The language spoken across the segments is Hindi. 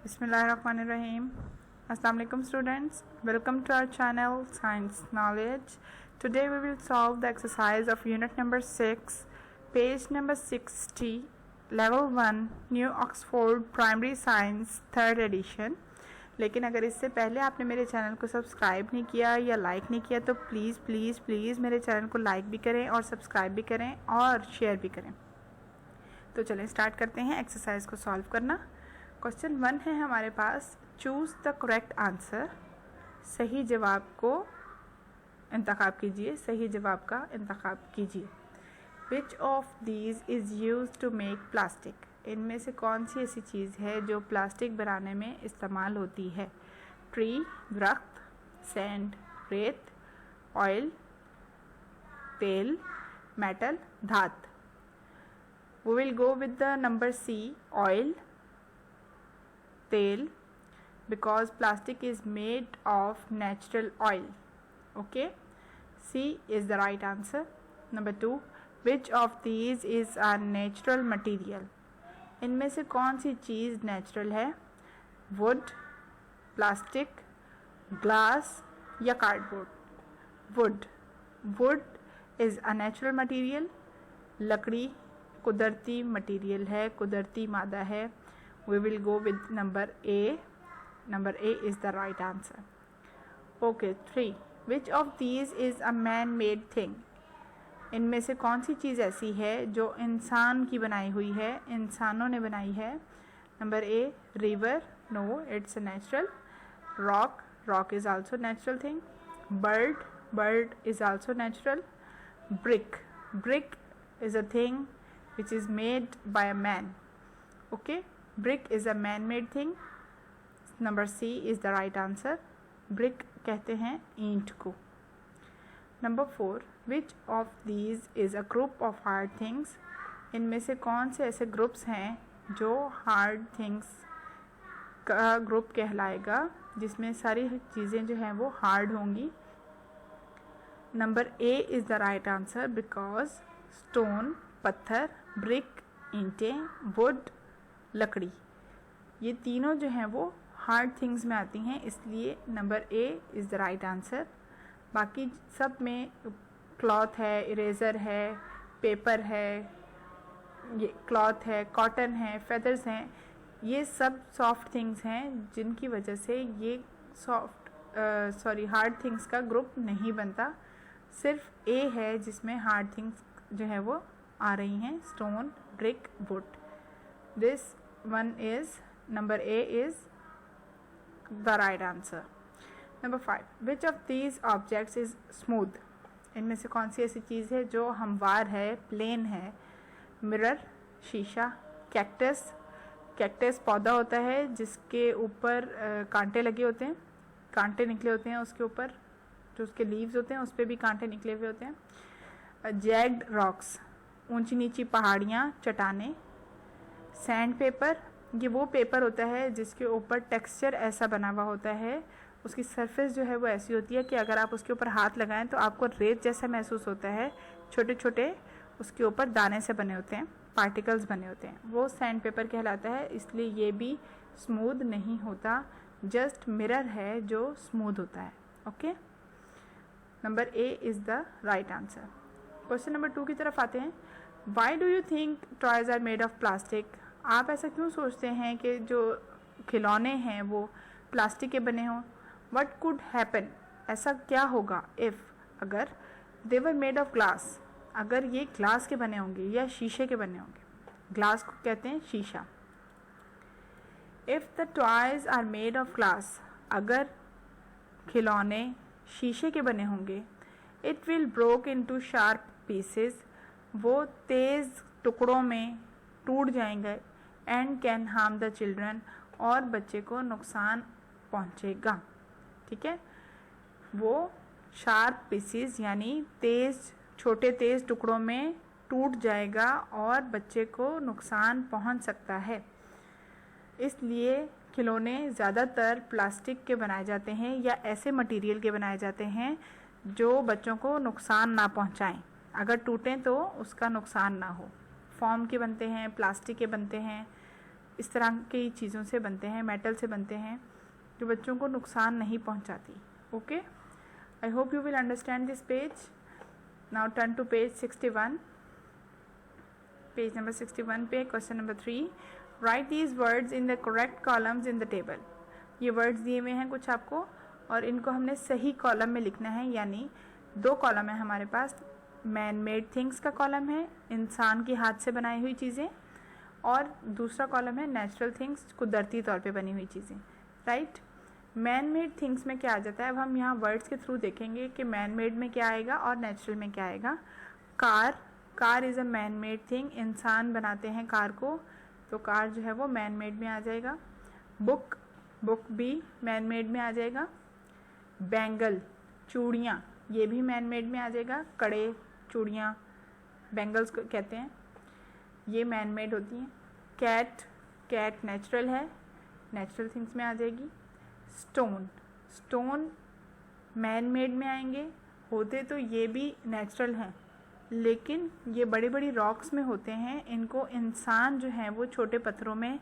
Bismillahirrahmanirrahim. Assalamu alaikum students. Welcome to our channel Science Knowledge. Today we will solve the exercise of unit number 6, page number 60, level 1, New Oxford Primary Science 3rd edition. लेकिन अगर इससे पहले आपने मेरे चैनल को सब्सक्राइब नहीं किया या लाइक नहीं किया तो प्लीज़ प्लीज़ प्लीज़ मेरे चैनल को लाइक भी करें और सब्सक्राइब भी करें और शेयर भी करें। तो चलें स्टार्ट करते हैं एक्सरसाइज को सॉल्व करना। क्वेश्चन 1 है हमारे पास, चूज़ द करेक्ट आंसर। सही जवाब को इंतखाब कीजिए, सही जवाब का इंतखाब कीजिए। Which of these is use to make plastic. इनमें से कौन सी ऐसी चीज़ है जो प्लास्टिक बनाने में इस्तेमाल होती है। ट्री, दरख्त, सैंड, रेत, ऑयल, तेल, metal, धात। We will go with the number C, oil, तेल, because plastic is made of natural oil. Okay, C is the right answer. Number 2, which of these is a natural material? इनमें से कौन सी चीज़ नेचुरल है। वुड, प्लास्टिक, ग्लास या cardboard. Wood is a natural material. लकड़ी कुदरती मटेरियल है, कुदरती मादा है। We will go with number A. Number A is the right answer. Okay, 3, which of these is a man made thing. इनमें से कौन सी चीज़ ऐसी है जो इंसान की बनाई हुई है, इंसानों ने बनाई है। Number A, river, no it's a natural. Rock is also natural thing. Bird is also natural. brick is a thing which is made by a man. Okay, brick is a man-made thing. Number C is the right answer. brick कहते हैं ईंट को। Number 4, which of these is a group of hard things? इनमें से कौन से ऐसे ग्रुप्स हैं जो हार्ड थिंग्स का ग्रुप कहलाएगा, जिसमें सारी चीज़ें जो हैं वो हार्ड होंगी। Number A is the right answer, because stone पत्थर, ब्रिक ईंटें, वुड लकड़ी, ये तीनों जो हैं वो हार्ड थिंग्स में आती हैं, इसलिए number A is the right answer. बाकी सब में क्लॉथ है, इरेज़र है, पेपर है, ये क्लॉथ है, कॉटन है, फेदर्स हैं, ये सब सॉफ्ट थिंग्स हैं जिनकी वजह से ये हार्ड थिंग्स का ग्रुप नहीं बनता। सिर्फ ए है जिसमें हार्ड थिंग्स जो है वो आ रही हैं, stone, brick, would. This one is number A is the right answer. Number 5, which of these objects is smooth. इनमें से कौन सी ऐसी चीज़ है जो हमवार है, प्लेन है। मिरर, शीशा, कैक्टस पौधा होता है जिसके ऊपर कांटे लगे होते हैं, कांटे निकले होते हैं उसके ऊपर, जो उसके लीव्स होते हैं उस पर भी कांटे निकले हुए होते हैं। जैग्ड रॉक्स, ऊंची नीची पहाड़ियाँ, चट्टानें। सैंड पेपर, ये वो पेपर होता है जिसके ऊपर टेक्सचर ऐसा बना हुआ होता है, उसकी सरफेस जो है वो ऐसी होती है कि अगर आप उसके ऊपर हाथ लगाएं तो आपको रेत जैसा महसूस होता है। छोटे छोटे उसके ऊपर दाने से बने होते हैं, पार्टिकल्स बने होते हैं, वो सैंड पेपर कहलाता है। इसलिए ये भी स्मूथ नहीं होता, जस्ट मिरर है जो स्मूथ होता है। Okay, number A is the right answer. Question number 2 की तरफ आते हैं। Why do you think toys are made of plastic. आप ऐसा क्यों सोचते हैं कि जो खिलौने हैं वो प्लास्टिक के बने हों। वट कुड हैपन, ऐसा क्या होगा इफ़, अगर दे वर मेड ऑफ ग्लास, अगर ये ग्लास के बने होंगे या शीशे के बने होंगे। ग्लास को कहते हैं शीशा। If the toys are made of glass, अगर खिलौने शीशे के बने होंगे। It will broke into sharp pieces, वो तेज़ टुकड़ों में टूट जाएंगे। And can harm the children, और बच्चे को नुकसान पहुंचेगा। ठीक है, वो शार्प पीसेस यानी छोटे तेज़ टुकड़ों में टूट जाएगा और बच्चे को नुकसान पहुंच सकता है। इसलिए खिलौने ज़्यादातर प्लास्टिक के बनाए जाते हैं या ऐसे मटेरियल के बनाए जाते हैं जो बच्चों को नुकसान ना पहुंचाएं, अगर टूटें तो उसका नुकसान ना हो। फॉर्म के बनते हैं, प्लास्टिक के बनते हैं, इस तरह की चीज़ों से बनते हैं, मेटल से बनते हैं, जो बच्चों को नुकसान नहीं पहुंचाती। Okay, I hope you will understand this page. Now turn to page 61, page number 61 पे question number 3, write these words in the correct columns in the table. ये वर्ड्स दिए हुए हैं कुछ आपको और इनको हमने सही कॉलम में लिखना है, यानी 2 कॉलम है हमारे पास। मैन मेड थिंग्स का कॉलम है, इंसान के हाथ से बनाई हुई चीज़ें, और दूसरा कॉलम है नेचुरल थिंग्स, कुदरती तौर पे बनी हुई चीज़ें। राइट, मैन मेड थिंग्स में क्या आ जाता है, अब हम यहाँ वर्ड्स के थ्रू देखेंगे कि मैन मेड में क्या आएगा और नेचुरल में क्या आएगा। Car, car is a man made thing, इंसान बनाते हैं कार को, तो कार जो है वो मैन मेड में आ जाएगा। बुक, बुक भी मैन मेड में आ जाएगा। बैंगल, चूड़ियाँ, ये भी मैन मेड में आ जाएगा। कड़े, चूड़ियाँ, बैंगल्स को कहते हैं, ये मैन मेड होती हैं। कैट, कैट नेचुरल है, नेचुरल थिंग्स में आ जाएगी। स्टोन, स्टोन मैन मेड में आएंगे, होते तो ये भी नेचुरल हैं, लेकिन ये बड़ी बड़ी रॉक्स में होते हैं, इनको इंसान जो है वो छोटे पत्थरों में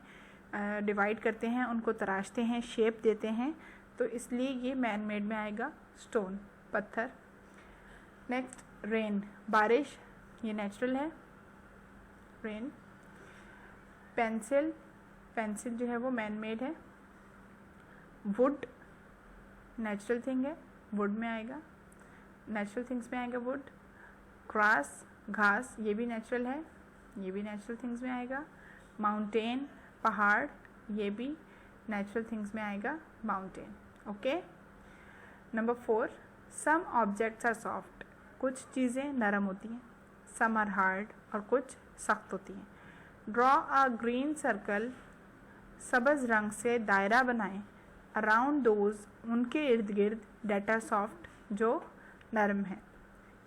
डिवाइड करते हैं, उनको तराशते हैं, शेप देते हैं, तो इसलिए ये मैन मेड में आएगा स्टोन, पत्थर। नेक्स्ट रेन, बारिश, ये नेचुरल है, रेन। पेंसिल, पेंसिल जो है वो मैन मेड है। वुड नेचुरल थिंग है, वुड में आएगा, नेचुरल थिंग्स में आएगा वुड। ग्रास, घास, ये भी नेचुरल है, ये भी नेचुरल थिंग्स में आएगा। माउंटेन, पहाड़, ये भी नेचुरल थिंग्स में आएगा, mountain. Okay, number 4, some objects are soft, कुछ चीज़ें नरम होती हैं। सम आर हार्ड, और कुछ सख्त होती हैं। ड्रॉ अ ग्रीन सर्कल, सब्ज़ रंग से दायरा बनाएं, अराउंड दोज, उनके इर्द गिर्द, डेट आर सॉफ्ट, जो नरम है।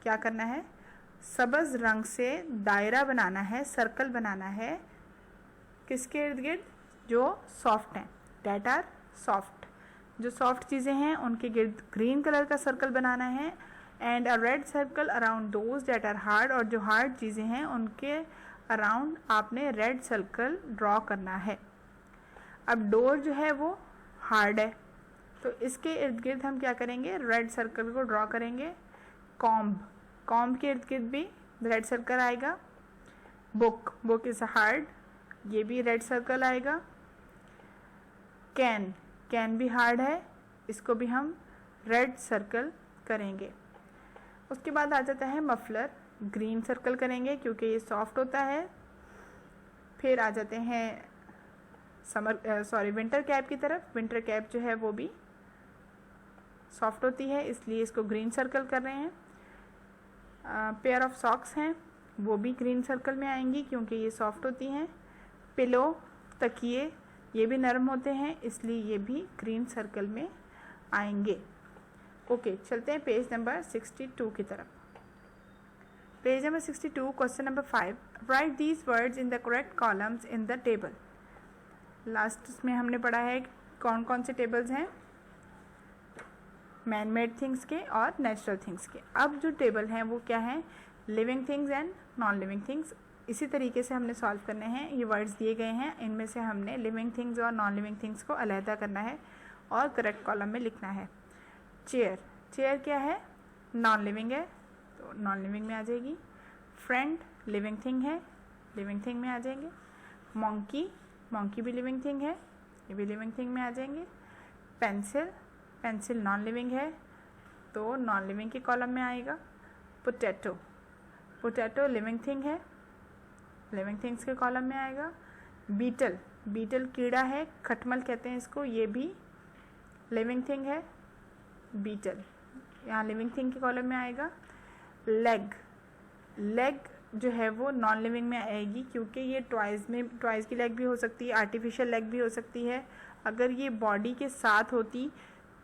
क्या करना है, सब्ज़ रंग से दायरा बनाना है, सर्कल बनाना है, किसके इर्द गिर्द, जो सॉफ्ट हैं, डेट आर सॉफ्ट, जो सॉफ्ट चीज़ें हैं उनके गिर्द ग्रीन कलर का सर्कल बनाना है। And a red circle around those that are hard, और जो हार्ड चीज़ें हैं उनके अराउंड आपने रेड सर्कल ड्रॉ करना है। अब डोर जो है वो हार्ड है, तो इसके इर्द गिर्द हम क्या करेंगे, रेड सर्कल को ड्रॉ करेंगे। कॉम्ब, कॉम्ब के इर्द गिर्द भी रेड सर्कल आएगा। बुक, बुक इज़ हार्ड, ये भी रेड सर्कल आएगा। कैन, कैन भी हार्ड है, इसको भी हम रेड सर्कल करेंगे। उसके बाद आ जाता है मफलर, ग्रीन सर्कल करेंगे क्योंकि ये सॉफ्ट होता है। फिर आ जाते हैं विंटर कैप की तरफ। विंटर कैप जो है वो भी सॉफ्ट होती है, इसलिए इसको ग्रीन सर्कल कर रहे हैं। पेयर ऑफ सॉक्स हैं, वो भी ग्रीन सर्कल में आएंगी क्योंकि ये सॉफ्ट होती हैं। पिलो, तकिए, ये भी नरम होते हैं, इसलिए ये भी ग्रीन सर्कल में आएंगे। ओके, चलते हैं पेज नंबर 62 की तरफ। Page number 62, question number 5, right these words in the correct columns in the table. Last में हमने पढ़ा है कौन कौन से टेबल्स हैं, मैन मेड थिंग्स के और नेचुरल थिंग्स के। अब जो टेबल हैं वो क्या हैं, living things and non living things. इसी तरीके से हमने सॉल्व करने हैं, ये वर्ड्स दिए गए हैं, इनमें से हमने लिविंग थिंग्स और नॉन लिविंग थिंग्स को अलहदा करना है और करेक्ट कॉलम में लिखना है। चेयर, चेयर क्या है, नॉन लिविंग है, तो नॉन लिविंग में आ जाएगी। फ्रेंड, लिविंग थिंग है, लिविंग थिंग में आ जाएंगे। मॉन्की, मॉन्की भी लिविंग थिंग है, ये भी लिविंग थिंग में आ जाएंगे। पेंसिल, पेंसिल नॉन लिविंग है, तो नॉन लिविंग के कॉलम में आएगा। पोटैटो, पोटैटो लिविंग थिंग है, लिविंग थिंग्स के कॉलम में आएगा। बीटल, बीटल कीड़ा है, खटमल कहते हैं इसको, ये भी लिविंग थिंग है, बीटल यहाँ लिविंग थिंग के कॉलम में आएगा। लेग, लेग जो है वो नॉन लिविंग में आएगी क्योंकि ये टॉयज़ की लेग भी हो सकती है, आर्टिफिशियल लेग भी हो सकती है। अगर ये बॉडी के साथ होती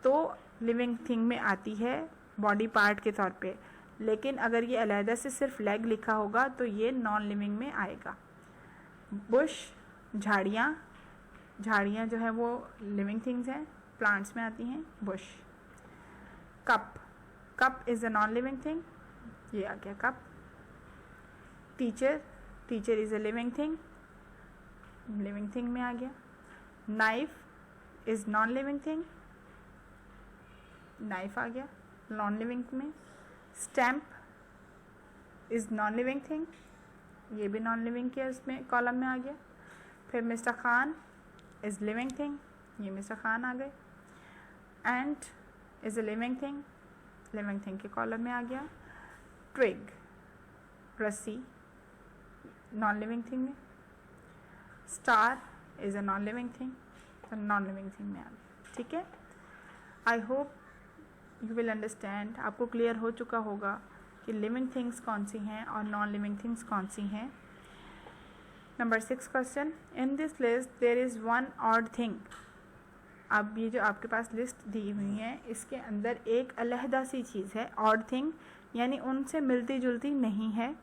तो लिविंग थिंग में आती है बॉडी पार्ट के तौर पे, लेकिन अगर ये अलहदा से सिर्फ लेग लिखा होगा तो ये नॉन लिविंग में आएगा। बुश, झाड़ियाँ, झाड़ियाँ जो है वो लिविंग थिंग्स हैं, प्लांट्स में आती हैं। Bush. Cup, cup is a non living thing, ये आ गया cup. Teacher, teacher is a living thing. Living thing में आ गया। Knife is non living thing, knife आ गया नॉन लिविंग में। Stamp is non living thing, ये भी नॉन लिविंग के इसमें कॉलम में आ गया। फिर mister Khan is living thing, ये मिस्टर खान आ गए। एंट इज अ लिविंग थिंग के कॉलम में आ गया। ट्विग रस्सी नॉन लिविंग थिंग में। Star is a non living thing, तो नॉन लिविंग थिंग में आ गया। ठीक है, आई होप यू विल अंडरस्टैंड, आपको क्लियर हो चुका होगा कि लिविंग थिंग्स कौन सी हैं और नॉन लिविंग थिंग्स कौन सी हैं। Number 6 question, in this list there is one odd thing. अब ये जो आपके पास लिस्ट दी हुई है इसके अंदर एक अलहदा सी चीज़ है, ऑड थिंग, यानी उनसे मिलती जुलती नहीं है।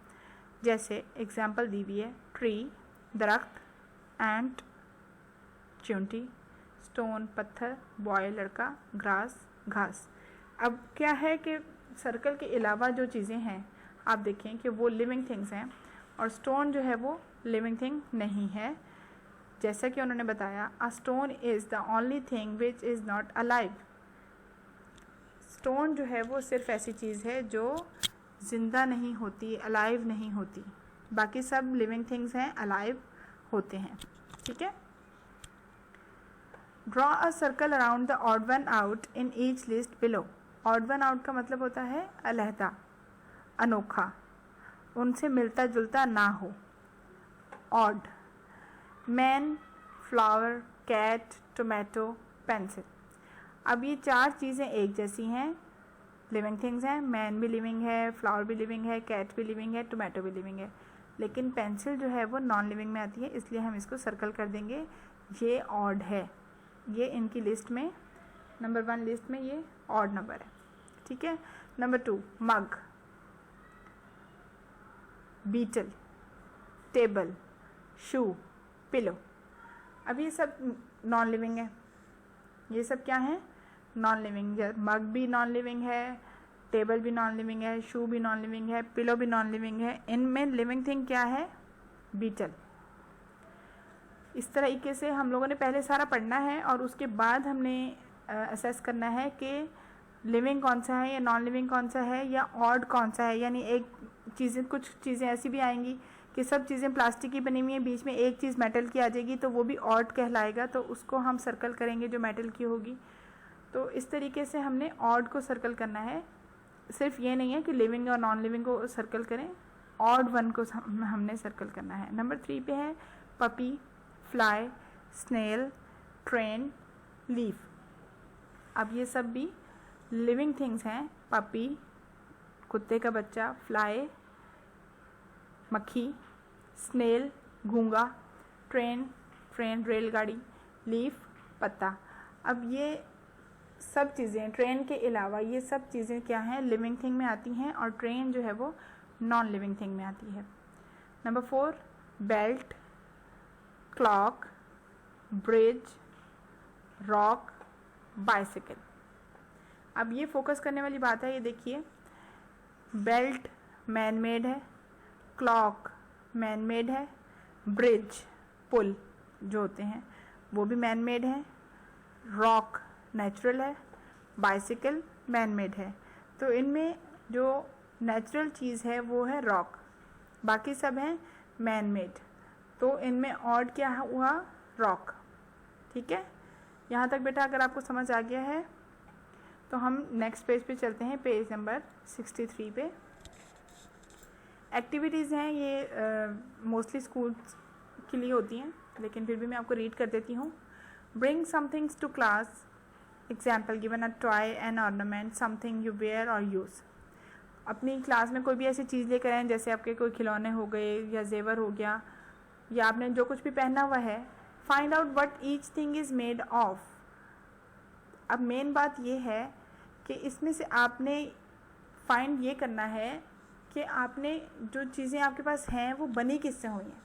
जैसे एग्जाम्पल दी हुई है, ट्री दरख्त, एंट चींटी, स्टोन पत्थर, बॉय लड़का, ग्रास घास। अब क्या है कि सर्कल के अलावा जो चीज़ें हैं आप देखें कि वो लिविंग थिंग्स हैं और स्टोन जो है वो लिविंग थिंग नहीं है। जैसा कि उन्होंने बताया, a stone is the only thing which is not alive. Stone जो है वो सिर्फ ऐसी चीज़ है जो ज़िंदा नहीं होती, अलाइव नहीं होती, बाकी सब लिविंग थिंग्स हैं, अलाइव होते हैं। ठीक है, draw a circle around the odd one out in each list below. Odd one out का मतलब होता है अलहदा, अनोखा, उनसे मिलता जुलता ना हो। Odd, man, flower, cat, tomato, pencil. अब ये 4 चीज़ें एक जैसी हैं, लिविंग थिंग्स हैं, मैन भी लिविंग है, फ्लावर भी लिविंग है, कैट भी लिविंग है, टोमेटो भी लिविंग है, लेकिन पेंसिल जो है वो नॉन लिविंग में आती है, इसलिए हम इसको सर्कल कर देंगे, ये ऑड है। ये इनकी लिस्ट में नंबर 1 लिस्ट में ये ऑड नंबर है। ठीक है, नंबर 2 मग, बीटल, टेबल, शू, पिलो। अब ये सब नॉन लिविंग है, ये सब क्या है, नॉन लिविंग। मग भी नॉन लिविंग है, टेबल भी नॉन लिविंग है, शू भी नॉन लिविंग है, पिलो भी नॉन लिविंग है। इनमें लिविंग थिंग क्या है, बीटल। इस तरीके से हम लोगों ने पहले सारा पढ़ना है और उसके बाद हमने असेस करना है कि लिविंग कौन सा है या नॉन लिविंग कौन सा है या ऑड कौन सा है। यानी एक चीज़ें, कुछ चीज़ें ऐसी भी आएंगी कि सब चीज़ें प्लास्टिक की बनी हुई हैं, बीच में एक चीज़ मेटल की आ जाएगी तो वो भी ऑड कहलाएगा, तो उसको हम सर्कल करेंगे जो मेटल की होगी। तो इस तरीके से हमने ऑड को सर्कल करना है। सिर्फ ये नहीं है कि लिविंग और नॉन लिविंग को सर्कल करें, ऑड वन को हमने सर्कल करना है। नंबर 3 पे है puppy, fly, snail, train, leaf. अब ये सब भी लिविंग थिंग्स हैं। पपी कुत्ते का बच्चा, फ्लाई मक्खी, स्नेल घूंगा, ट्रेन रेलगाड़ी, लीफ पत्ता। अब ये सब चीज़ें, ट्रेन के अलावा ये सब चीज़ें क्या हैं, लिविंग थिंग में आती हैं और ट्रेन जो है वो नॉन लिविंग थिंग में आती है। Number 4 belt, clock, bridge, rock, bicycle. अब ये फोकस करने वाली बात है, ये देखिए, बेल्ट मैन मेड है, क्लॉक मैन मेड है, ब्रिज पुल जो होते हैं वो भी मैन मेड है, रॉक नेचुरल है, बाइसिकल मैन मेड है। तो इनमें जो नेचुरल चीज़ है वो है रॉक, बाकी सब हैं मैन मेड। तो इनमें ऑड क्या हुआ, रॉक। ठीक है, यहाँ तक बेटा अगर आपको समझ आ गया है तो हम नेक्स्ट पेज पे चलते हैं, पेज नंबर 63 पे। एक्टिविटीज़ हैं, ये मोस्टली स्कूल्स के लिए होती हैं, लेकिन फिर भी मैं आपको रीड कर देती हूँ। Bring somethings to class, example given a toy, an ornament, something you wear or use. अपनी क्लास में कोई भी ऐसी चीज़ लेकर आएँ, जैसे आपके कोई खिलौने हो गए या जेवर हो गया या आपने जो कुछ भी पहना हुआ है। Find out what each thing is made of. अब मेन बात ये है कि इसमें से आपने फाइंड ये करना है कि आपने जो चीज़ें आपके पास हैं वो बनी किससे हुई हैं।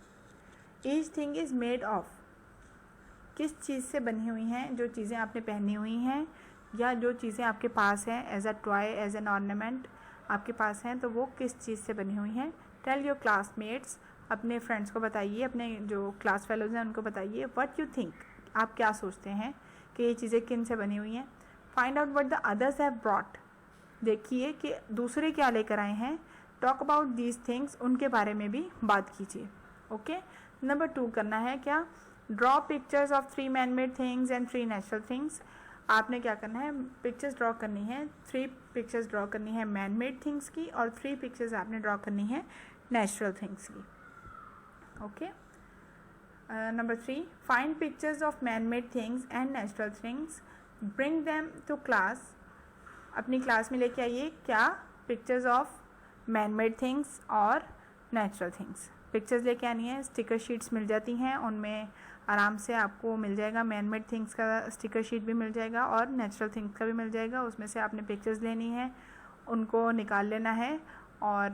Each thing is made of, किस चीज़ से बनी हुई हैं, जो चीज़ें आपने पहनी हुई हैं या जो चीज़ें आपके पास हैं as a toy, as an ornament आपके पास हैं, तो वो किस चीज़ से बनी हुई हैं। टेल योर क्लासमेट्स अपने फ्रेंड्स को बताइए, अपने जो क्लास फेलोज़ हैं उनको बताइए व्हाट यू थिंक, आप क्या सोचते हैं कि ये चीज़ें किन से बनी हुई हैं। Find out what the others have brought, देखिए कि दूसरे क्या लेकर आए हैं। टॉक अबाउट दीज थिंग्स, उनके बारे में भी बात कीजिए। ओके, नंबर 2 करना है क्या, draw pictures of 3 man made things and 3 natural things. आपने क्या करना है, पिक्चर्स ड्रॉ करनी है, 3 पिक्चर्स ड्रॉ करनी है मैन मेड थिंग्स की और 3 पिक्चर्स आपने ड्रॉ करनी है नेचुरल थिंग्स की। Okay, number 3, find pictures of man made things and natural things, bring them to class. अपनी क्लास में लेके आइए क्या, pictures of man made things और नेचुरल थिंग्स। पिक्चर्स लेके आनी है, स्टिकर शीट्स मिल जाती हैं, उनमें आराम से आपको मिल जाएगा, मैन मेड थिंग्स का स्टिकर शीट भी मिल जाएगा और नेचुरल थिंग्स का भी मिल जाएगा। उसमें से आपने पिक्चर्स लेनी है, उनको निकाल लेना है और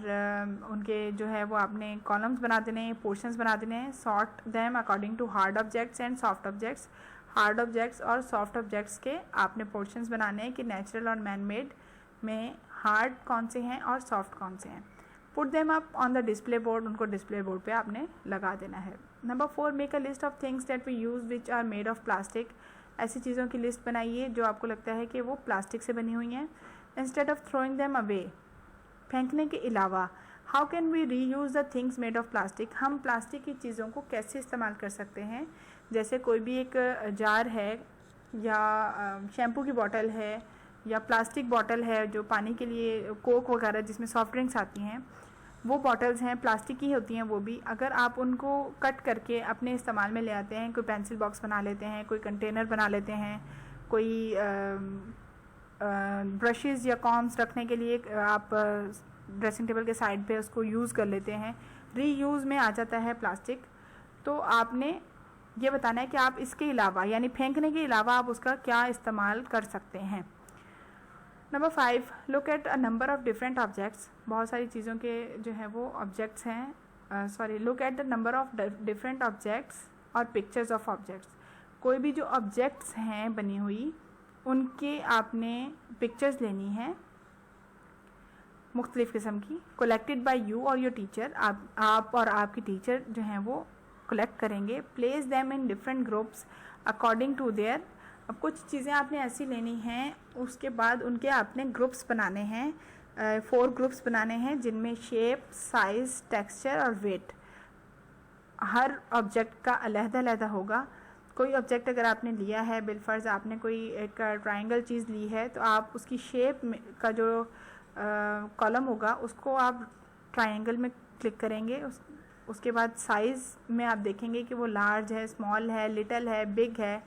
उनके जो है वो आपने कॉलम्स बना देने हैं, पोर्शंस बना देने हैं। Sort them according to hard objects and soft objects. Hard objects और सॉफ्ट ऑब्जेक्ट्स के आपने पोर्शंस बनाने हैं कि नेचुरल और मैन मेड में हार्ड कौन से हैं और सॉफ्ट कौन से हैं। Put them up on the display board, उनको डिस्प्ले बोर्ड पे आपने लगा देना है। Number 4, make a list of things that we use which are made of plastic. ऐसी चीज़ों की लिस्ट बनाइए जो आपको लगता है कि वो प्लास्टिक से बनी हुई हैं। Instead of throwing them away, फेंकने के अलावा, हाउ कैन वी री use the things made of plastic, हम प्लास्टिक की चीज़ों को कैसे इस्तेमाल कर सकते हैं। जैसे कोई भी एक जार है या शैम्पू की बॉटल है या प्लास्टिक बॉटल है जो पानी के लिए, कोक वगैरह जिसमें सॉफ्ट ड्रिंक्स आती हैं, वो बॉटल्स हैं, प्लास्टिक की होती हैं वो भी। अगर आप उनको कट करके अपने इस्तेमाल में ले आते हैं, कोई पेंसिल बॉक्स बना लेते हैं, कोई कंटेनर बना लेते हैं, कोई ब्रशेज़ या कॉम्स रखने के लिए आप ड्रेसिंग टेबल के साइड पे उसको यूज़ कर लेते हैं, रीयूज़ में आ जाता है प्लास्टिक। तो आपने ये बताना है कि आप इसके अलावा यानी फेंकने के अलावा आप उसका क्या इस्तेमाल कर सकते हैं। Number 5, look at a number of different objects. बहुत सारी चीज़ों के जो है वो ऑब्जेक्ट्स हैं, look at the number of different objects और पिक्चर्स ऑफ ऑब्जेक्ट्स। कोई भी जो ऑब्जेक्ट्स हैं बनी हुई, उनके आपने पिक्चर्स लेनी है मुख्तलिफ़ किस्म की, collected by you or your teacher. आप और आपकी टीचर जो हैं वो कलेक्ट करेंगे। Place them in different groups according to their. अब कुछ चीज़ें आपने ऐसी लेनी हैं, उसके बाद उनके आपने ग्रुप्स बनाने हैं, 4 ग्रुप्स बनाने हैं जिनमें शेप, साइज़, टेक्सचर और वेट, हर ऑब्जेक्ट का अलग-अलग होगा। कोई ऑब्जेक्ट अगर आपने लिया है, बिलफर्ज आपने कोई एक ट्रायंगल चीज़ ली है, तो आप उसकी शेप का जो कॉलम होगा उसको आप ट्रायंगल में क्लिक करेंगे। उसके बाद साइज़ में आप देखेंगे कि वो लार्ज है, स्मॉल है, लिटिल है, बिग है,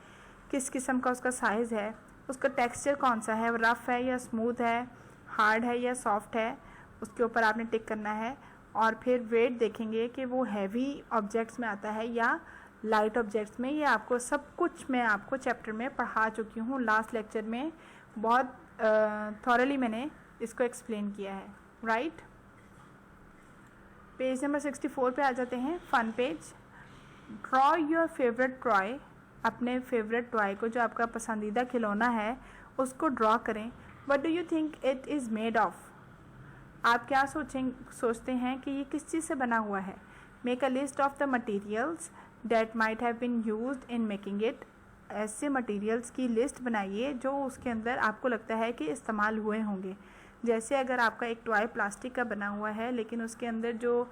किस किस्म का उसका साइज़ है, उसका टेक्सचर कौन सा है, रफ़ है या स्मूथ है, हार्ड है या सॉफ्ट है, उसके ऊपर आपने टिक करना है। और फिर वेट देखेंगे कि वो हैवी ऑब्जेक्ट्स में आता है या लाइट ऑब्जेक्ट्स में। ये आपको सब कुछ मैं आपको चैप्टर में पढ़ा चुकी हूँ, लास्ट लेक्चर में बहुत थॉरली मैंने इसको एक्सप्लेन किया है। राइट, पेज नंबर 64 पे आ जाते हैं, fun page. Draw your favourite toy, अपने फेवरेट टॉय को, जो आपका पसंदीदा खिलौना है, उसको ड्रॉ करें। What do you think it is made of, आप क्या सोचते हैं कि ये किस चीज़ से बना हुआ है। Make a list of the materials that might have been used in making it. ऐसे मटीरियल्स की लिस्ट बनाइए जो उसके अंदर आपको लगता है कि इस्तेमाल हुए होंगे। जैसे अगर आपका एक टॉय प्लास्टिक का बना हुआ है लेकिन उसके अंदर जो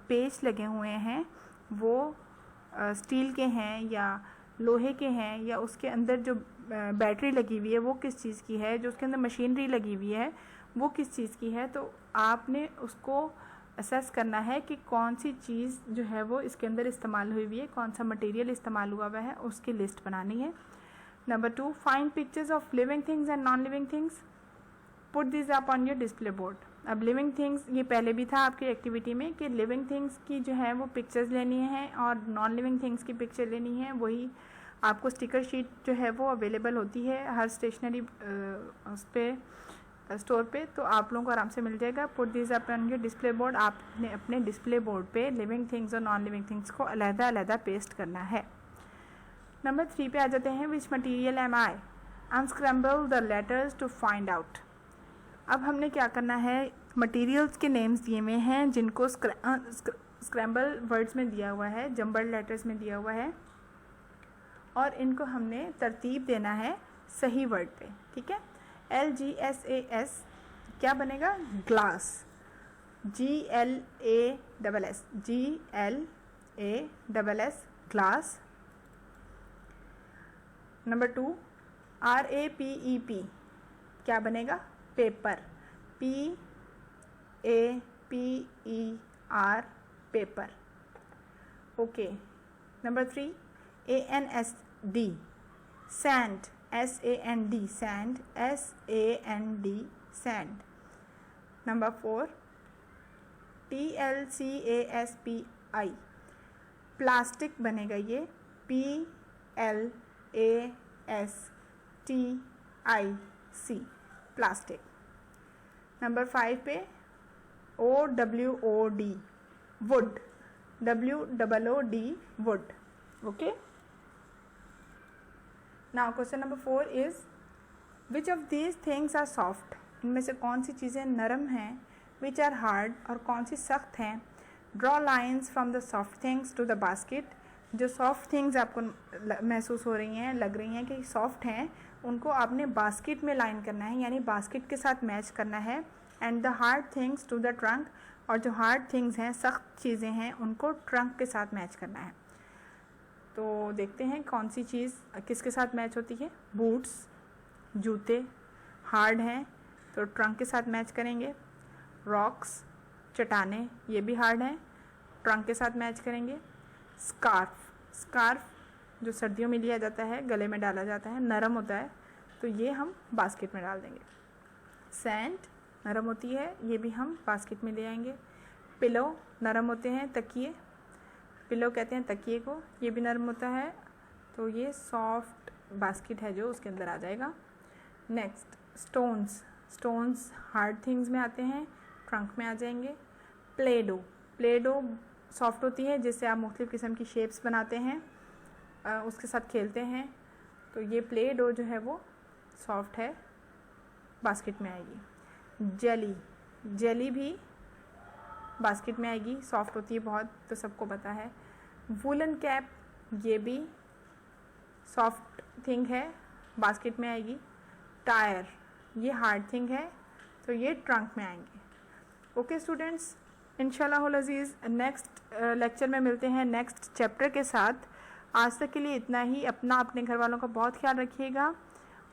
पेच लगे हुए हैं वो स्टील के हैं या लोहे के हैं, या उसके अंदर जो बैटरी लगी हुई है वो किस चीज़ की है, जो उसके अंदर मशीनरी लगी हुई है वो किस चीज़ की है, तो आपने उसको असेस करना है कि कौन सी चीज़ जो है वो इसके अंदर इस्तेमाल हुई है, कौन सा मटेरियल इस्तेमाल हुआ है, उसकी लिस्ट बनानी है। Number 2, find pictures of living things and non living things, put this up on your display board. अब लिविंग थिंग्स ये पहले भी था आपकी एक्टिविटी में कि लिविंग थिंग्स की जो है वो पिक्चर्स लेनी है और नॉन लिविंग थिंग्स की पिक्चर लेनी है। वही आपको स्टिकर शीट जो है वो अवेलेबल होती है हर स्टेशनरी उस पर स्टोर पे, तो आप लोगों को आराम से मिल जाएगा। Put this up on your display board, आपने अपने डिस्प्ले बोर्ड पे लिविंग थिंग्स और नॉन लिविंग थिंग्स को अलग-अलग पेस्ट करना है। नंबर 3 पे आ जाते हैं, which material am I, unscramble the letters to find out. अब हमने क्या करना है, मटेरियल्स के नेम्स दिए हुए हैं जिनको स्क्रैम्बल वर्ड्स में दिया हुआ है, जम्बल लेटर्स में दिया हुआ है, और इनको हमने तरतीब देना है सही वर्ड पे, ठीक है। GLASS क्या बनेगा? Glass. GLASS glass. Number 2 RAPEP क्या बनेगा? Paper. PAPER paper. Okay. Number 3 ANSD sand. SAND sand. SAND sand. Number 4 PLCASPI plastic बनेगा ये। PLASTIC plastic. नंबर 5 पे OWOD wood. WOOD wood. Okay. Now question number 4 is which of these things are soft, इनमें से कौन सी चीज़ें नरम हैं, विच आर हार्ड और कौन सी सख्त हैं। Draw lines from the soft things to the basket, जो सॉफ्ट थिंग्स आपको महसूस हो रही हैं, लग रही हैं कि सॉफ्ट हैं, उनको आपने बास्केट में लाइन करना है, यानी बास्केट के साथ मैच करना है। And the hard things to the trunk, और जो हार्ड थिंग्स हैं, सख्त चीज़ें हैं, उनको ट्रंक के साथ मैच करना है। तो देखते हैं कौन सी चीज़ किसके साथ मैच होती है। बूट्स, जूते हार्ड हैं तो ट्रंक के साथ मैच करेंगे। रॉक्स, चट्टानें, ये भी हार्ड हैं, ट्रंक के साथ मैच करेंगे। स्कार्फ जो सर्दियों में लिया जाता है, गले में डाला जाता है, नरम होता है, तो ये हम बास्केट में डाल देंगे। सैंड नरम होती है, ये भी हम बास्केट में ले आएंगे। पिलो नरम होते हैं, तकिए, पिलो कहते हैं तकिए को, ये भी नरम होता है, तो ये सॉफ्ट बास्केट है जो उसके अंदर आ जाएगा। नेक्स्ट स्टोन्स हार्ड थिंग्स में आते हैं, ट्रंक में आ जाएंगे। प्ले डो सॉफ्ट होती है, जिससे आप मुख्तलिफ़ किस्म की शेप्स बनाते हैं, उसके साथ खेलते हैं, तो ये प्ले डो जो है वो सॉफ्ट है, बास्केट में आएगी। जेली भी बास्केट में आएगी, सॉफ्ट होती है बहुत, तो सबको पता है। वूलन कैप, ये भी सॉफ्ट थिंग है, बास्केट में आएगी। टायर, ये हार्ड थिंग है, तो ये ट्रंक में आएंगे। ओके स्टूडेंट्स, इंशाल्लाह अज़ीज़ नेक्स्ट लेक्चर में मिलते हैं नेक्स्ट चैप्टर के साथ। आज तक के लिए इतना ही। अपने घर वालों का बहुत ख्याल रखिएगा,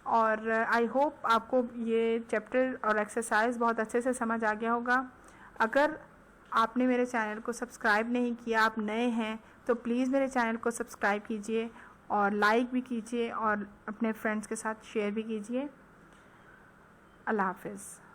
और आई होप आपको ये चैप्टर और एक्सरसाइज बहुत अच्छे से समझ आ गया होगा। अगर आपने मेरे चैनल को सब्सक्राइब नहीं किया, आप नए हैं, तो प्लीज़ मेरे चैनल को सब्सक्राइब कीजिए और लाइक भी कीजिए और अपने फ्रेंड्स के साथ शेयर भी कीजिए। अल्लाह हाफ़िज़।